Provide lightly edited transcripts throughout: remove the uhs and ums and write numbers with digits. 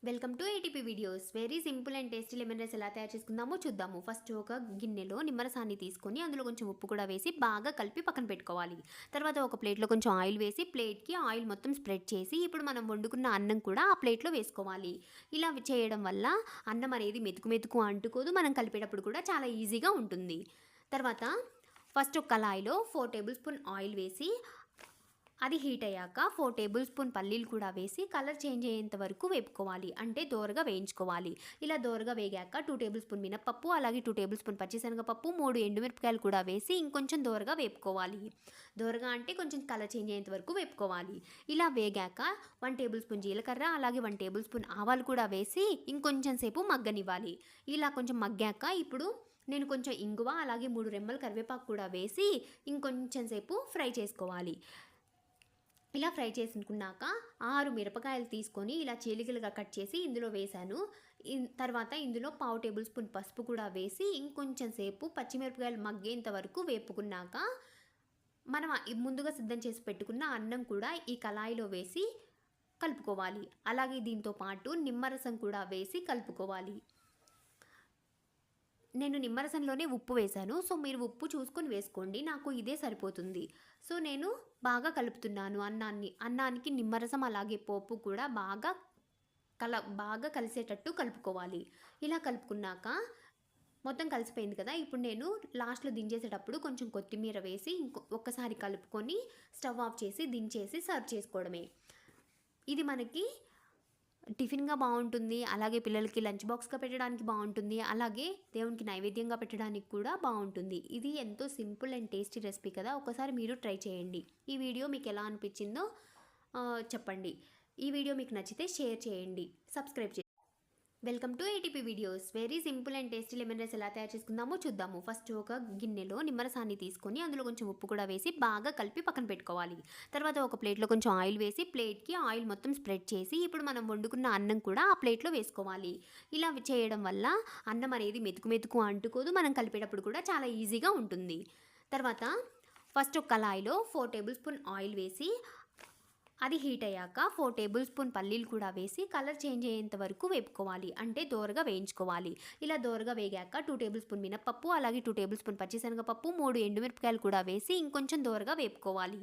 Welcome to ATP videos. Very simple and tasty lemon rice ఎలా తయారు చేసుకుందామో చూద్దాము. First ఒక గిన్నెలో నిమ్మరసాన్ని తీసుకొని అందులో కొంచెం ఉప్పు కూడా వేసి బాగా కలిపి పక్కన పెట్టుకోవాలి. తర్వాత ఒక ప్లేట్లో కొంచెం ఆయిల్ వేసి ప్లేట్కి ఆయిల్ మొత్తం స్ప్రెడ్ చేసి ఇప్పుడు మనం వండుకున్న అన్నం కూడా ఆ ప్లేట్లో వేసుకోవాలి. ఇలా చేయడం వల్ల అన్నం అనేది మెతుకు మెతుకు అంటుకోదు, మనం కలిపేటప్పుడు కూడా చాలా ఈజీగా ఉంటుంది. తర్వాత ఫస్ట్ ఒక కళాయిలో 4 టేబుల్ స్పూన్ ఆయిల్ వేసి అది హీట్ అయ్యాక 4 టేబుల్ స్పూన్ పల్లీలు కూడా వేసి కలర్ చేంజ్ అయ్యేంత వరకు వేపుకోవాలి, అంటే దోరగా వేయించుకోవాలి. ఇలా దోరగా వేగాక 2 టేబుల్ స్పూన్ మినపప్పు, అలాగే 2 టేబుల్ స్పూన్ పచ్చిశనగపప్పు, 3 ఎండుమిరపకాయలు కూడా వేసి ఇంకొంచెం దోరగా వేపుకోవాలి. దోరగా అంటే కొంచెం కలర్ చేంజ్ అయ్యేంత వరకు వేపుకోవాలి. ఇలా వేగాక 1 టేబుల్ స్పూన్ జీలకర్ర, అలాగే 1 టేబుల్ స్పూన్ ఆవాలు కూడా వేసి ఇంకొంచెం సేపు మగ్గనివ్వాలి. ఇలా కొంచెం మగ్గాక ఇప్పుడు నేను కొంచెం ఇంగువ, అలాగే 3 రెమ్మల కరివేపాకు కూడా వేసి ఇంకొంచెం సేపు ఫ్రై చేసుకోవాలి. ఇలా ఫ్రై చేసుకున్నాక 6 మిరపకాయలు తీసుకొని ఇలా చీలికలుగా కట్ చేసి ఇందులో వేశాను. తర్వాత ఇందులో 1/2 టేబుల్ స్పూన్ పసుపు కూడా వేసి ఇంకొంచెం సేపు పచ్చిమిరపకాయలు మగ్గేంత వరకు వేపుకున్నాక మనం ముందుగా సిద్ధం చేసి పెట్టుకున్న అన్నం కూడా ఈ కళాయిలో వేసి కలుపుకోవాలి. అలాగే దీంతో పాటు నిమ్మరసం కూడా వేసి కలుపుకోవాలి. నేను నిమ్మరసంలోనే ఉప్పు వేశాను, సో మీరు ఉప్పు చూసుకొని వేసుకోండి. నాకు ఇదే సరిపోతుంది. సో నేను బాగా కలుపుతున్నాను అన్నానికి నిమ్మరసం అలాగే పోపు కూడా బాగా కలిసేటట్టు కలుపుకోవాలి. ఇలా కలుపుకున్నాక మొత్తం కలిసిపోయింది కదా. ఇప్పుడు నేను లాస్ట్లో దించేసేటప్పుడు కొంచెం కొత్తిమీర వేసి ఒక్కసారి కలుపుకొని స్టవ్ ఆఫ్ చేసి దించేసి సర్వ్ చేసుకోవడమే. ఇది మనకి టిఫిన్గా బాగుంటుంది, అలాగే పిల్లలకి లంచ్ బాక్స్గా పెట్టడానికి బాగుంటుంది, అలాగే దేవునికి నైవేద్యంగా పెట్టడానికి కూడా బాగుంటుంది. ఇది ఎంతో సింపుల్ అండ్ టేస్టీ రెసిపీ కదా. ఒకసారి మీరు ట్రై చేయండి. ఈ వీడియో మీకు ఎలా అనిపించిందో చెప్పండి. ఈ వీడియో మీకు నచ్చితే షేర్ చేయండి, సబ్స్క్రైబ్ చేయండి. Welcome to ATP videos. Very simple and tasty lemon rice ఎలా తయారు చేసుకుందామో చూద్దాము. ఫస్ట్ ఒక గిన్నెలో నిమ్మరసాన్ని తీసుకొని అందులో కొంచెం ఉప్పు కూడా వేసి బాగా కలిపి పక్కన పెట్టుకోవాలి. తర్వాత ఒక ప్లేట్లో కొంచెం ఆయిల్ వేసి ప్లేట్కి ఆయిల్ మొత్తం స్ప్రెడ్ చేసి ఇప్పుడు మనం వండుకున్న అన్నం కూడా ఆ ప్లేట్లో వేసుకోవాలి. ఇలా చేయడం వల్ల అన్నం అనేది మెతుకు మెతుకు అంటుకోదు, మనం కలిపేటప్పుడు కూడా చాలా ఈజీగా ఉంటుంది. తర్వాత ఫస్ట్ ఒక కళాయిలో 4 టేబుల్ స్పూన్ ఆయిల్ వేసి అది హీట్ అయ్యాక 4 టేబుల్ స్పూన్ పల్లీలు కూడా వేసి కలర్ చేంజ్ అయ్యేంత వరకు వేపుకోవాలి, అంటే దోరగా వేయించుకోవాలి. ఇలా దోరగా వేగాక 2 టేబుల్ స్పూన్ మినపప్పు, అలాగే 2 టేబుల్ స్పూన్ పచ్చిశనగపప్పు, 3 ఎండుమిరపకాయలు కూడా వేసి ఇంకొంచెం దోరగా వేపుకోవాలి.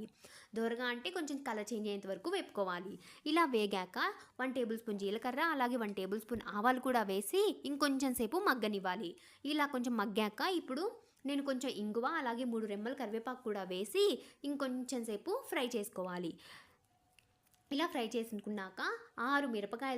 దోరగా అంటే కొంచెం కలర్ చేంజ్ అయ్యేంత వరకు వేపుకోవాలి. ఇలా వేగాక 1 టేబుల్ స్పూన్ జీలకర్ర, అలాగే 1 టేబుల్ స్పూన్ ఆవాలు కూడా వేసి ఇంకొంచెం సేపు మగ్గనివ్వాలి. ఇలా కొంచెం మగ్గాక ఇప్పుడు నేను కొంచెం ఇంగువ, అలాగే 3 రెమ్మల కరివేపాకు కూడా వేసి ఇంకొంచెం సేపు ఫ్రై చేసుకోవాలి. ఇలా ఫ్రై చేసుకున్నాక 6 మిరపకాయలు